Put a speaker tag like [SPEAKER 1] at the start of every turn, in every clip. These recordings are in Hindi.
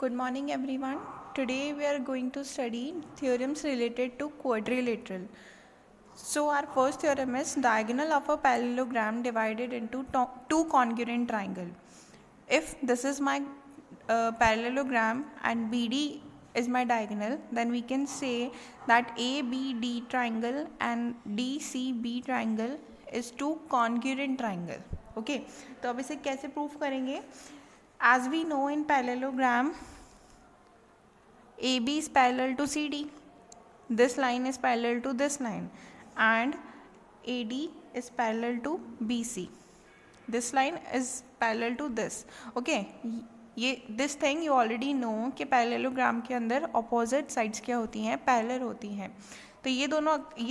[SPEAKER 1] Good morning everyone. Today we are going to study theorems related to quadrilateral. So our first theorem is diagonal of a parallelogram divided into two congruent triangle. If this is my parallelogram and BD is my diagonal, then we can say that ABD triangle and DCB triangle is two congruent triangle. Okay, तो अब इसे कैसे प्रूफ करेंगे? As we know in parallelogram, AB is parallel to CD. This line is parallel to this line, and AD is parallel to BC. This line is parallel to this. Okay, ये this thing you already know कि parallelogram के अंदर opposite sides क्या होती हैं, parallel होती हैं. तो ये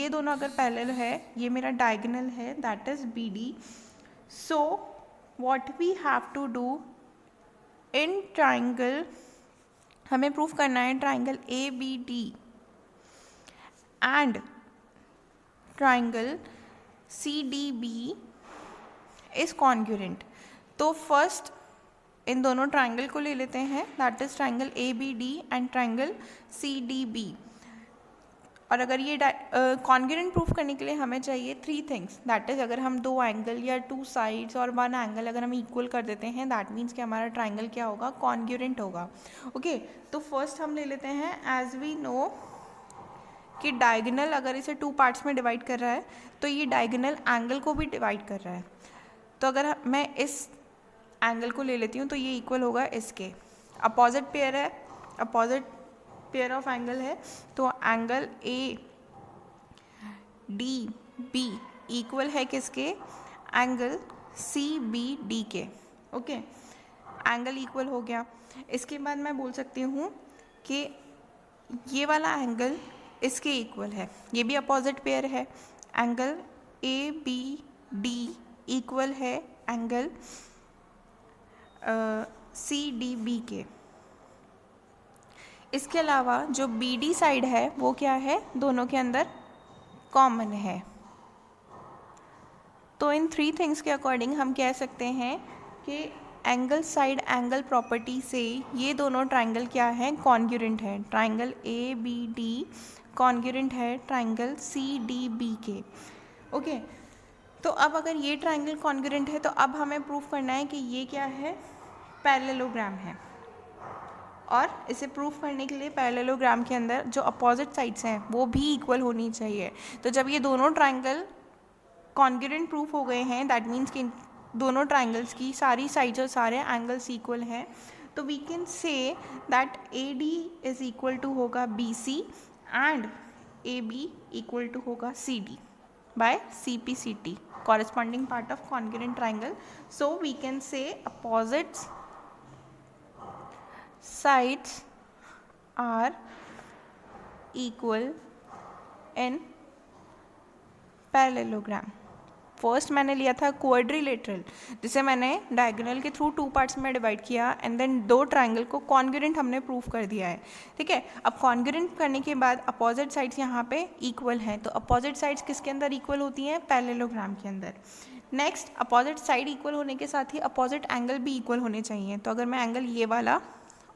[SPEAKER 1] दोनों अगर parallel है, ये मेरा diagonal है, that is BD. So what we have to do in triangle, हमें प्रूफ करना है triangle A B D and triangle C D B is congruent. तो फर्स्ट इन दोनों ट्राइंगल को ले लेते हैं, that is triangle A B D and triangle C D B. और अगर ये कॉन्ग्रुएंट प्रूफ करने के लिए हमें चाहिए थ्री थिंग्स, दैट इज अगर हम दो एंगल या टू साइड्स और वन एंगल अगर हम इक्वल कर देते हैं, दैट मीन्स कि हमारा ट्राइंगल क्या होगा, कॉन्ग्रुएंट होगा. ओके, तो फर्स्ट हम ले लेते हैं, एज वी नो कि डायगोनल अगर इसे टू पार्ट्स में डिवाइड कर रहा है तो ये डायगोनल एंगल को भी डिवाइड कर रहा है. तो अगर मैं इस एंगल को ले लेती हूँ तो ये इक्वल होगा इसके. अपोजिट पेयर है, अपोजिट पेयर ऑफ एंगल है, तो angle A D B equal है किसके, एंगल सी बी डी के. ओके, एंगल इक्वल हो गया. इसके बाद मैं बोल सकती हूँ कि ये वाला एंगल इसके इक्वल है, ये भी अपोजिट पेयर है. Angle A B D equal है एंगल सी डी बी के. इसके अलावा जो बी डी साइड है वो क्या है, दोनों के अंदर कॉमन है. तो इन थ्री थिंग्स के अकॉर्डिंग हम कह सकते हैं कि एंगल साइड एंगल प्रॉपर्टी से ये दोनों ट्राइंगल क्या है, कॉन्ग्रुएंट है. Triangle A B D congruent है ट्राइंगल सी डी बी के. ओके, तो अब अगर ये ट्राइंगल कॉन्ग्रुएंट है तो अब हमें प्रूफ करना है कि ये क्या है, पैरेललोग्राम है. और इसे प्रूफ करने के लिए पैरेललोग्राम के अंदर जो अपोजिट साइड्स हैं वो भी इक्वल होनी चाहिए. तो जब ये दोनों ट्राइंगल कॉन्ग्रुएंट प्रूफ हो गए हैं, दैट मीन्स कि दोनों ट्राइंगल्स की सारी साइड्स और सारे एंगल्स इक्वल हैं, तो we can say that A D is equal to होगा B C and A B equal to होगा C D by C P C T, corresponding part of congruent triangle. So we can say opposites sides are equal in parallelogram. First मैंने लिया था क्वाड्रिलेटरल, जिसे मैंने डायगोनल के थ्रू टू पार्ट्स में डिवाइड किया एंड देन दो ट्राइंगल को कॉन्ग्रुएंट हमने प्रूफ कर दिया है. ठीक है, अब कॉन्ग्रुएंट करने के बाद अपोजिट साइड्स यहाँ पे इक्वल हैं. तो अपोजिट साइड्स किसके अंदर इक्वल होती हैं, पैरेललोग्राम के अंदर. नेक्स्ट, अपोजिट साइड इक्वल होने के साथ ही अपोजिट एंगल भी इक्वल होने चाहिए. तो अगर मैं एंगल ये वाला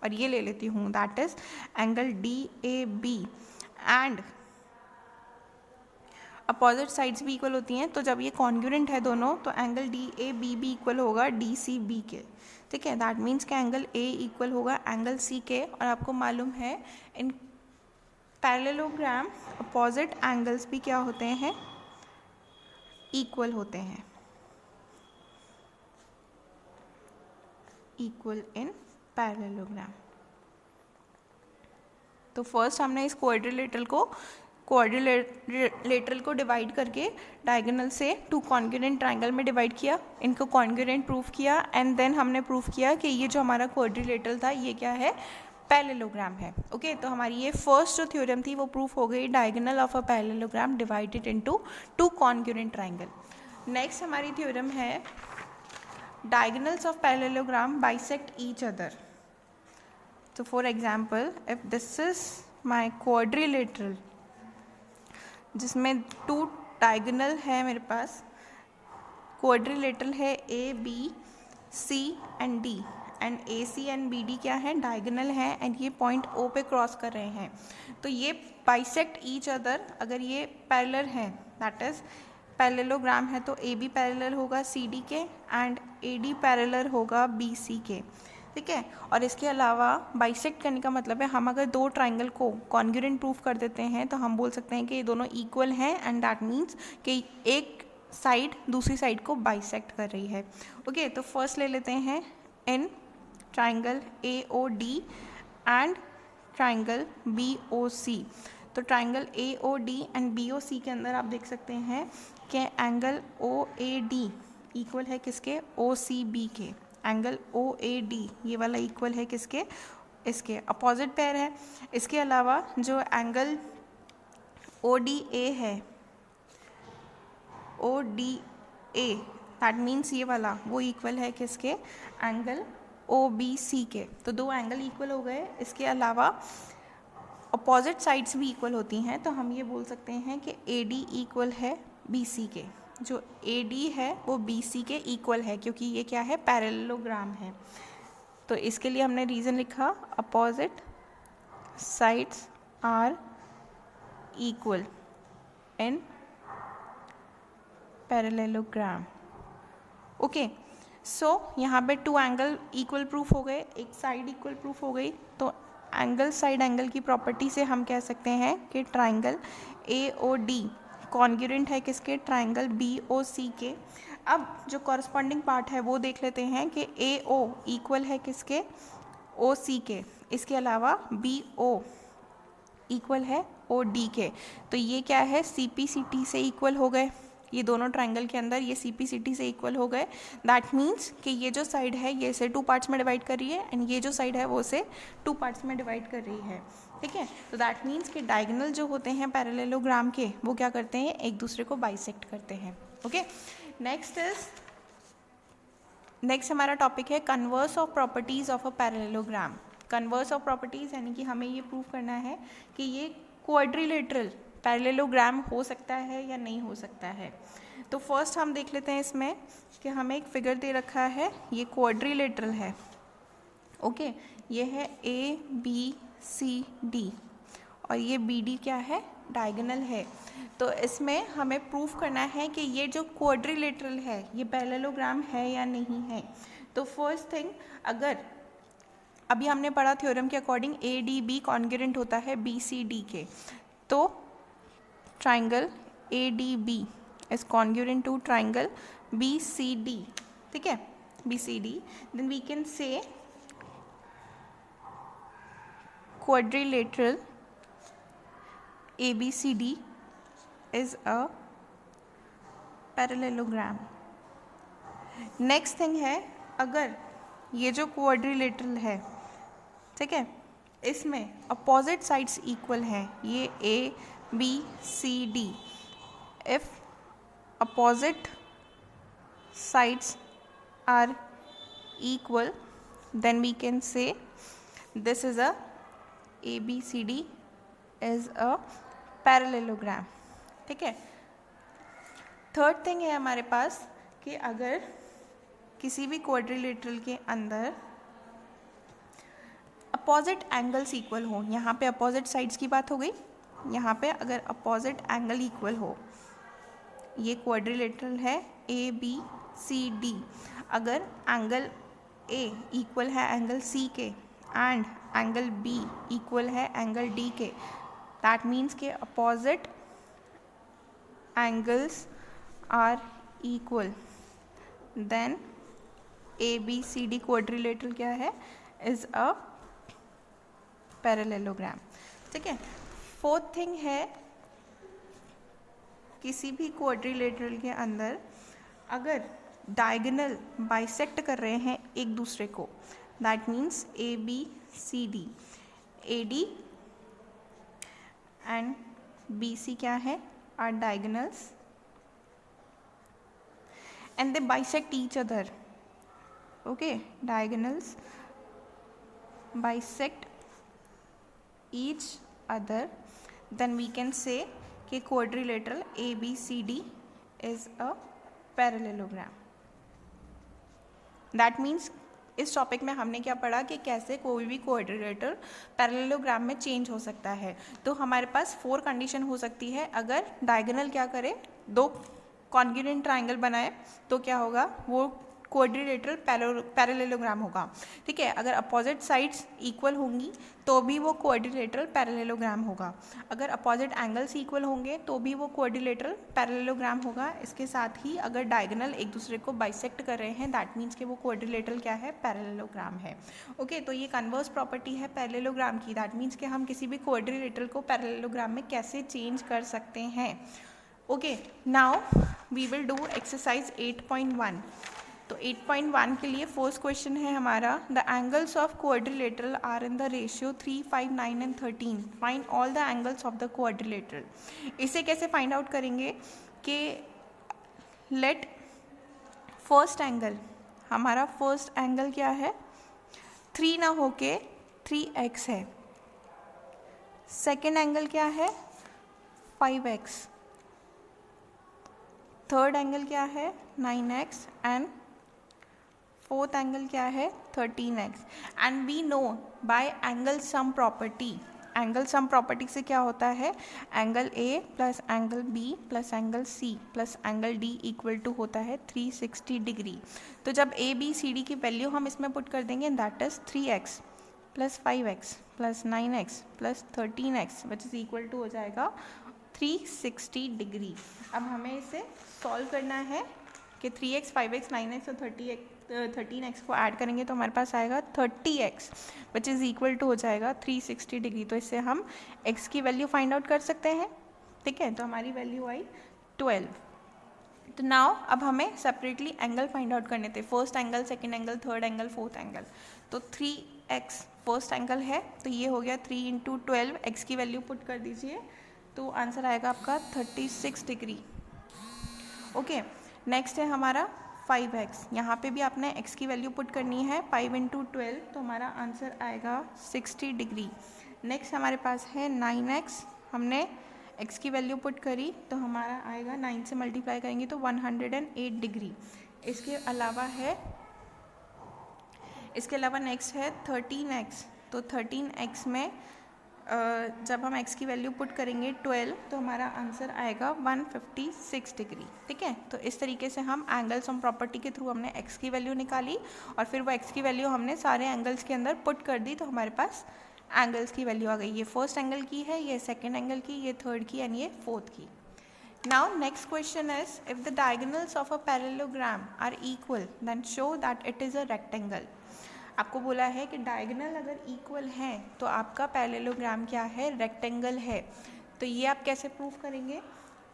[SPEAKER 1] और ये ले लेती हूँ, that is angle D A B and opposite sides भी इक्वल होती हैं, तो जब ये कॉन्ग्रुएंट है दोनों, तो एंगल डी ए बी भी इक्वल होगा डी सी बी के. ठीक है, दैट मीन्स कि एंगल ए इक्वल होगा एंगल सी के. और आपको मालूम है इन पैरेललोग्राम अपोजिट एंगल्स भी क्या होते हैं, इक्वल होते हैं, इक्वल इन पैरेललोग्राम. तो फर्स्ट हमने इस क्वाड्रिलेटरल को डिवाइड करके डायगोनल से टू कॉन्ग्रुएंट ट्राइंगल में डिवाइड किया, इनको कॉन्ग्रुएंट प्रूफ किया एंड देन हमने प्रूफ किया कि ये जो हमारा क्वाड्रिलेटरल था ये क्या है, पैरेललोग्राम है. ओके, तो हमारी ये फर्स्ट जो थ्योरम थी वो प्रूफ हो गई, diagonal of a parallelogram divided into two congruent triangle. Next हमारी थ्योरम है diagonals of parallelogram bisect each other. तो for example, if this is my quadrilateral जिसमें टू डायगोनल है मेरे पास, क्वाड्रिलेटरल है A B C and D and A C and B D क्या है, डायगोनल है एंड ये पॉइंट ओ पे क्रॉस कर रहे हैं, तो ये बाइसेक्ट ईच अदर। अगर ये पैरेलल है, दैट इज पैरेललोग्राम है, तो ए बी पैरेलल होगा सी डी के एंड ए डी पैरेलल होगा बी सी के, ठीक है। और इसके अलावा बाइसेक्ट करने का मतलब है हम अगर दो ट्राइंगल को कॉन्ग्रुएंट प्रूफ कर देते हैं तो हम बोल सकते हैं कि ये दोनों इक्वल हैं एंड दैट मीन्स कि एक साइड दूसरी साइड को बाइसेक्ट कर रही है। ओके, तो फर्स्ट ले लेते हैं इन triangle A O D and triangle B O C. तो triangle A O D and B O C के अंदर आप देख सकते हैं कि angle O A D equal है किसके, ओ सी बी के। एंगल ओ ए डी ये वाला इक्वल है किसके, इसके अपोजिट पेयर है। इसके अलावा जो एंगल ओ डी ए है, O D A that means ये वाला वो इक्वल है किसके, एंगल ओ बी सी के। तो दो एंगल इक्वल हो गए। इसके अलावा अपोजिट साइड्स भी इक्वल होती हैं, तो हम ये बोल सकते हैं कि ए डी इक्वल है बी सी के। जो ए डी है वो बी सी के इक्वल है क्योंकि ये क्या है, पैरेललोग्राम है। तो इसके लिए हमने रीज़न लिखा, opposite sides are equal in parallelogram. Okay, so यहाँ पे टू एंगल इक्वल प्रूफ हो गए, एक साइड इक्वल प्रूफ हो गई। तो एंगल साइड एंगल की प्रॉपर्टी से हम कह सकते हैं कि triangle A O D congruent है किसके, ट्राइंगल बी ओ सी के। अब जो कॉरस्पॉन्डिंग पार्ट है वो देख लेते हैं कि ए ओ इक्वल है किसके, ओ सी के। इसके अलावा बी ओ इक्वल है ओ डी के। तो ये क्या है, सी पी सी टी से इक्वल हो गए। ये दोनों ट्राइंगल के अंदर ये सी पी सी टी से इक्वल हो गए। दैट मीन्स कि ये जो साइड है ये इसे टू पार्ट्स में डिवाइड कर रही है एंड ये जो साइड है वो इसे टू पार्ट्स में डिवाइड कर रही है, ठीक है। तो दैट मीन्स कि डायगोनल जो होते हैं पैरेललोग्राम के वो क्या करते हैं, एक दूसरे को बाइसेक्ट करते हैं। ओके, नेक्स्ट हमारा टॉपिक है converse of properties of a parallelogram. Converse of properties यानी कि हमें ये प्रूव करना है कि ये क्वाड्रिलेटरल पैरेललोग्राम हो सकता है या नहीं हो सकता है। तो फर्स्ट हम देख लेते हैं इसमें कि हमें एक फिगर दे रखा है, ये क्वाड्रिलेटरल है। ओके, ये है ए बी सी डी और ये बी डी क्या है, डायगोनल है। तो इसमें हमें प्रूफ करना है कि ये जो क्वाड्रिलेटरल है ये पैरेललोग्राम है या नहीं है। तो फर्स्ट थिंग, अगर अभी हमने पढ़ा थ्योरम के according A D B congruent होता है बी सी डी के, तो triangle A D B is congruent to triangle B C D, ठीक है, B C D. Then we can say quadrilateral ABCD is a parallelogram. Next thing है, अगर ये जो क्वाड्रिलेटरल है, ठीक है, इसमें अपोजिट साइड्स इक्वल हैं, ये A B C D, if opposite sides are equal then we can say this is a ABCD is a parallelogram, ठीक है। थर्ड थिंग है हमारे पास कि अगर किसी भी क्वाड्रिलेटरल के अंदर अपोजिट एंगल्स इक्वल हो, यहाँ पे अपोजिट साइड्स की बात हो गई, यहाँ पे अगर अपोजिट एंगल इक्वल हो, ये क्वाड्रिलेटरल है ए बी सी डी, अगर एंगल ए इक्वल है एंगल सी के एंड एंगल बी इक्वल है एंगल डी के, दैट मीन्स के opposite angles are equal, then A B C D quadrilateral क्या है, इज अ पैरेललोग्राम, ठीक है। फोर्थ थिंग है, किसी भी क्वाड्रिलेटरल के अंदर अगर डायगोनल बाइसेक्ट कर रहे हैं एक दूसरे को, that means A B C D, A D and B C क्या है, are diagonals and they bisect each other, okay, diagonals bisect each other, then we can say कि quadrilateral A B C D is a parallelogram. That means इस टॉपिक में हमने क्या पढ़ा कि कैसे कोई भी क्वाड्रिलेटरल पैरेललोग्राम में चेंज हो सकता है। तो हमारे पास 4 कंडीशन हो सकती है। अगर डायगोनल क्या करे, 2 कॉन्ग्रुएंट ट्राइंगल बनाए तो क्या होगा, वो क्वाड्रिलेटरल पैरेललोग्राम होगा। ठीक है, अगर अपोजिट साइड्स इक्वल होंगी तो भी वो क्वाड्रिलेटरल पैरेललोग्राम होगा। अगर अपोजिट एंगल्स इक्वल होंगे तो भी वो क्वाड्रिलेटरल पैरेललोग्राम होगा। इसके साथ ही अगर डायगोनल एक दूसरे को बाइसेक्ट कर रहे हैं, दैट मीन्स कि वो क्वाड्रिलेटरल क्या है, पैरेललोग्राम है। ओके, तो ये कन्वर्स प्रॉपर्टी है पैरेललोग्राम की। दैट मीन्स कि हम किसी भी क्वाड्रिलेटरल को पैरेललोग्राम में कैसे चेंज कर सकते हैं। Okay, now we will do exercise 8.1। तो 8.1 के लिए फर्स्ट क्वेश्चन है हमारा, the angles of quadrilateral are in the ratio 3, 5, 9 and 13, find all the angles of the quadrilateral. इसे कैसे फाइंड आउट करेंगे कि लेट फर्स्ट एंगल, हमारा फर्स्ट एंगल क्या है, 3 ना होके 3x है। सेकेंड एंगल क्या है, 5x। थर्ड एंगल क्या है, 9x। एंड फोर्थ एंगल क्या है, 13x। And we know by angle sum property, angle sum property से क्या होता है, angle A plus angle B plus angle C plus angle D equal to होता है 360 डिग्री। तो जब A B C D की वैल्यू हम इसमें पुट कर देंगे, that is 3x plus 5x plus 9x plus 13x which is equal to हो जाएगा 360 डिग्री। अब हमें इसे सॉल्व करना है कि 3x, 5x, 9x और 13x को ऐड करेंगे तो हमारे पास आएगा 30x which is equal to हो जाएगा 360 डिग्री। तो इससे हम x की वैल्यू फाइंड आउट कर सकते हैं। ठीक है, तो हमारी वैल्यू आई 12। तो नाउ अब हमें सेपरेटली एंगल फाइंड आउट करने थे, first angle, second angle, third angle, fourth angle. तो 3x फर्स्ट एंगल है, तो ये हो गया 3 × 12, x की वैल्यू पुट कर दीजिए तो आंसर आएगा आपका 36 डिग्री। ओके, नेक्स्ट है हमारा 5x। यहाँ पे भी आपने x की वैल्यू पुट करनी है, 5 × 12, तो हमारा आंसर आएगा 60 डिग्री। नेक्स्ट हमारे पास है 9x, हमने x की वैल्यू पुट करी तो हमारा आएगा 9 से मल्टीप्लाई करेंगे तो 108 डिग्री। इसके अलावा नेक्स्ट है 13x। तो 13x में जब हम x की वैल्यू पुट करेंगे 12 तो हमारा आंसर आएगा 156 डिग्री। ठीक है, तो इस तरीके से हम एंगल सम प्रॉपर्टी के थ्रू हमने x की वैल्यू निकाली और फिर वो x की वैल्यू हमने सारे एंगल्स के अंदर पुट कर दी तो हमारे पास एंगल्स की वैल्यू आ गई। ये फर्स्ट एंगल की है, ये सेकेंड एंगल की, ये थर्ड की एंड ये फोर्थ की। Now next question is, if the diagonals of a parallelogram are equal then show that it is a rectangle. आपको बोला है कि डायगोनल अगर इक्वल हैं तो आपका पैरेललोग्राम क्या है, रेक्टेंगल है। तो ये आप कैसे प्रूव करेंगे,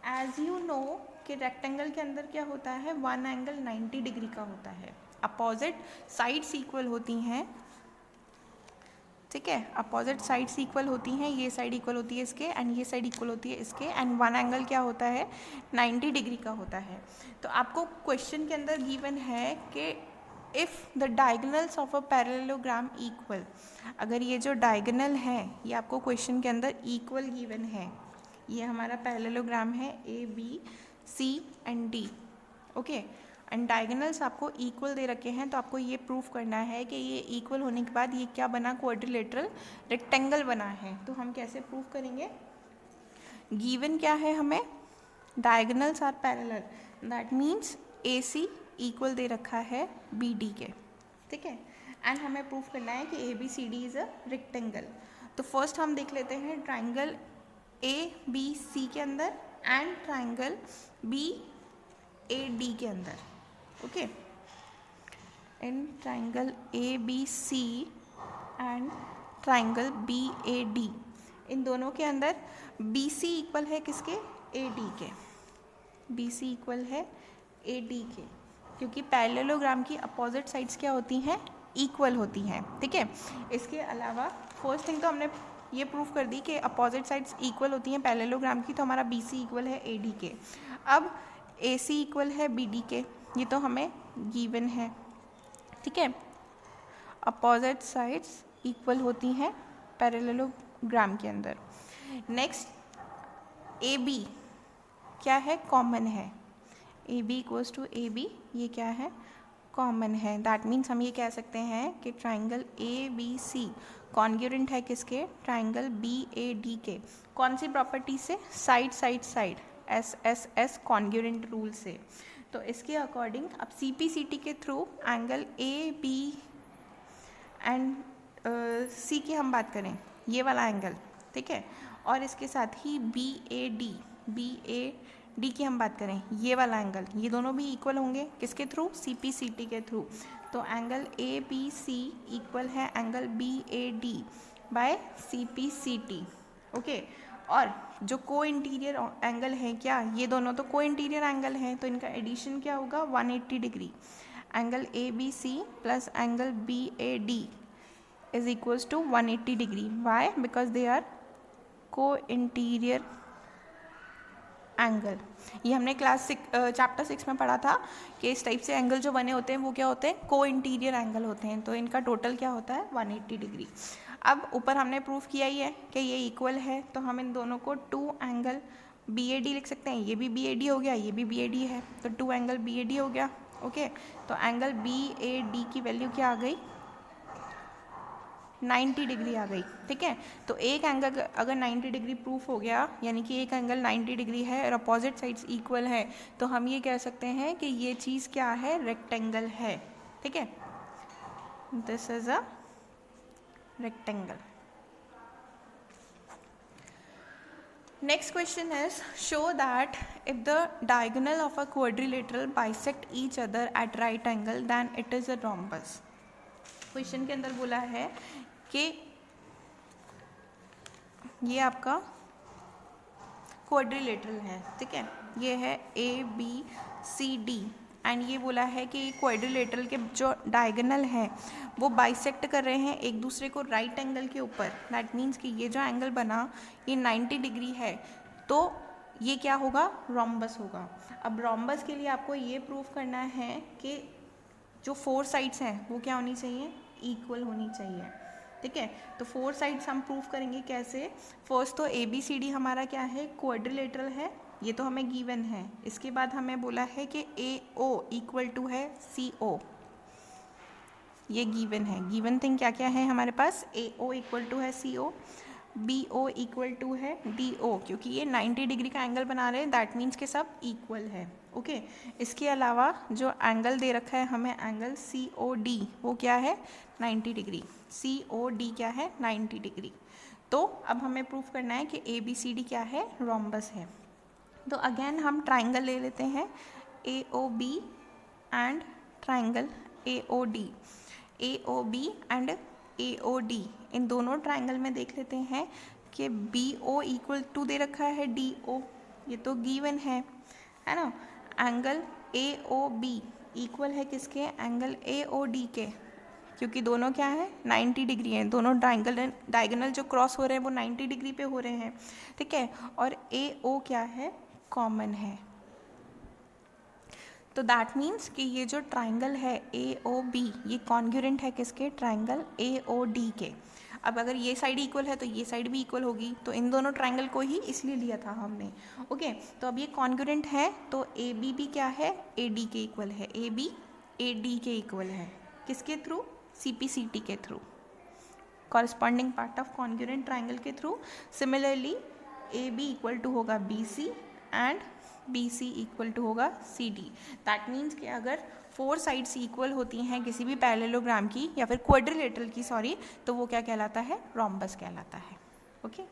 [SPEAKER 1] एज यू नो कि रेक्टेंगल के अंदर क्या होता है, वन एंगल 90 डिग्री का होता है, अपोजिट साइड्स इक्वल होती हैं। ठीक है, अपोजिट साइड्स इक्वल होती हैं, ये साइड इक्वल होती है इसके एंड ये साइड इक्वल होती है इसके, एंड वन एंगल क्या होता है, 90 डिग्री का होता है। तो आपको क्वेश्चन के अंदर गिवन है कि if the diagonals of a parallelogram equal, अगर ये जो डायगोनल है ये आपको क्वेश्चन के अंदर इक्वल गिवन है, ये हमारा पैरेललोग्राम है ABC and D। Okay, and diagonals आपको इक्वल दे रखे हैं तो आपको ये प्रूफ करना है कि ये इक्वल होने के बाद ये क्या बना, क्वाड्रिलेटरल रेक्टेंगल बना है। तो हम कैसे प्रूफ करेंगे, गिवन क्या है हमें, diagonals are parallel, that means AC equal दे रखा है BD के। ठीक है, एंड हमें प्रूफ करना है कि ABCD इज़ अ रेक्टेंगल। तो फर्स्ट हम देख लेते हैं ट्राइंगल ABC के अंदर एंड ट्राइंगल BAD के अंदर। Okay, in triangle ABC and triangle BAD, इन दोनों के अंदर BC इक्वल है किसके, AD के। BC इक्वल है AD के, क्योंकि पैरेललोग्राम की अपोजिट साइड्स क्या होती हैं, इक्वल होती हैं। ठीक है, इसके अलावा फर्स्ट थिंग तो हमने ये प्रूफ कर दी कि अपोजिट साइड्स इक्वल होती हैं पैरेललोग्राम की, तो हमारा BC इक्वल है AD के। अब AC इक्वल है BD के, ये तो हमें गिवन है। ठीक है, अपोजिट साइड्स इक्वल होती हैं पैरेललोग्राम के अंदर। नेक्स्ट AB क्या है, कॉमन है, AB इक्वल्स टू AB, ये क्या है, कॉमन है। दैट मीन्स हम ये कह सकते हैं कि triangle A B C congruent है किसके, ट्राइंगल बी ए डी के। कौन सी प्रॉपर्टी से, side side side, S S S congruent rule से। तो इसके अकॉर्डिंग अब सी पी सी टी के through angle A B and C की हम बात करें, ये वाला एंगल, ठीक है, और इसके साथ ही बी ए डी की हम बात करें, ये वाला एंगल, ये दोनों भी इक्वल होंगे किसके through, C P C T के थ्रू। तो angle A B C equal है angle B A D by C P C T. Okay, और जो को इंटीरियर एंगल है क्या, ये दोनों तो को इंटीरियर एंगल हैं, तो इनका एडिशन क्या होगा, 180 degree. Angle A B C plus angle B A D is equals to 180 degree. Why, because they are co interior angle. ये हमने क्लास चैप्टर 6 में पढ़ा था कि इस टाइप से एंगल जो बने होते हैं वो क्या होते हैं, को इंटीरियर एंगल होते हैं। तो इनका टोटल क्या होता है, 180 डिग्री। अब ऊपर हमने प्रूफ किया ही है कि ये इक्वल है, तो हम इन दोनों को 2 एंगल बी ए डी लिख सकते हैं। ये भी बी ए डी हो गया, ये भी बी ए डी है, तो 2 एंगल बी ए डी हो गया। ओके, तो एंगल बी ए डी की वैल्यू क्या आ गई, 90 डिग्री आ गई। ठीक है, तो एक एंगल अगर 90 डिग्री प्रूफ हो गया, यानी कि एक एंगल 90 डिग्री है और अपोजिट साइड्स इक्वल है, तो हम ये कह सकते हैं कि ये चीज़ क्या है, रेक्टेंगल है। ठीक है, this is a rectangle. Next question is, show that if the diagonal of a quadrilateral bisect each other at right angle, then it is a rhombus. Question के अंदर बोला है कि ये आपका क्वाड्रिलेटरल है, ठीक है, ये है A B C D, and ये बोला है कि क्वाड्रिलेटरल के जो डायगोनल हैं वो बाइसेक्ट कर रहे हैं एक दूसरे को राइट एंगल के ऊपर। दैट मीन्स कि ये जो एंगल बना ये 90 डिग्री है, तो ये क्या होगा, रोम्बस होगा। अब रोम्बस के लिए आपको ये प्रूफ करना है कि जो 4 साइड्स हैं वो क्या होनी चाहिए, इक्वल होनी चाहिए। ठीक है, तो 4 साइड्स हम प्रूफ करेंगे कैसे। फर्स्ट तो ए बी सी डी हमारा क्या है, क्वाड्रिलेटरल है, ये तो हमें गिवन है। इसके बाद हमें बोला है कि ए ओ इक्वल टू है सी ओ, ये गिवन है। गिवन थिंग क्या क्या है हमारे पास, ए ओ इक्वल टू है सी ओ, बी ओ इक्वल टू है डी ओ, क्योंकि ये 90 डिग्री का एंगल बना रहे हैं, दैट मीन्स के सब इक्वल है। ओके, इसके अलावा जो एंगल दे रखा है हमें, एंगल सी ओ डी, वो क्या है, 90 डिग्री। सी ओ डी क्या है, 90 डिग्री। तो अब हमें प्रूफ करना है कि ए बी सी डी क्या है, रोम्बस है। तो अगेन हम ट्राइंगल ले लेते हैं, A O B and triangle A O D. A O B and A O D, इन दोनों ट्राइंगल में देख लेते हैं कि बी ओ इक्वल टू दे रखा है डी ओ, ये तो गिवन है ना। Angle A O B equal है किसके, एंगल ए ओ डी के, क्योंकि दोनों क्या है, 90 डिग्री हैं। दोनों डायगोनल जो क्रॉस हो रहे हैं वो 90 डिग्री पे हो रहे हैं। ठीक है, और ए ओ क्या है, कॉमन है। तो दैट मीन्स कि ये जो ट्राइंगल है ए ओ बी, ये कॉन्ग्रुएंट है किसके, ट्राइंगल ए ओ डी के। अब अगर ये साइड इक्वल है तो ये साइड भी इक्वल होगी, तो इन दोनों ट्राइंगल को ही इसलिए लिया था हमने। ओके, तो अब ये कॉन्ग्रुएंट है, तो ए बी भी क्या है, ए डी के इक्वल है। ए बी ए डी के इक्वल है, किसके through, C P C T के through, corresponding part of congruent triangle के through. Similarly A B equal to होगा B C and B C equal to होगा सी डी। दैट मीन्स कि अगर 4 साइड्स इक्वल होती हैं किसी भी पैरेललोग्राम की या फिर क्वाड्रिलेटरल की, सॉरी, तो वो क्या कहलाता है, रोम्बस कहलाता है। ओके।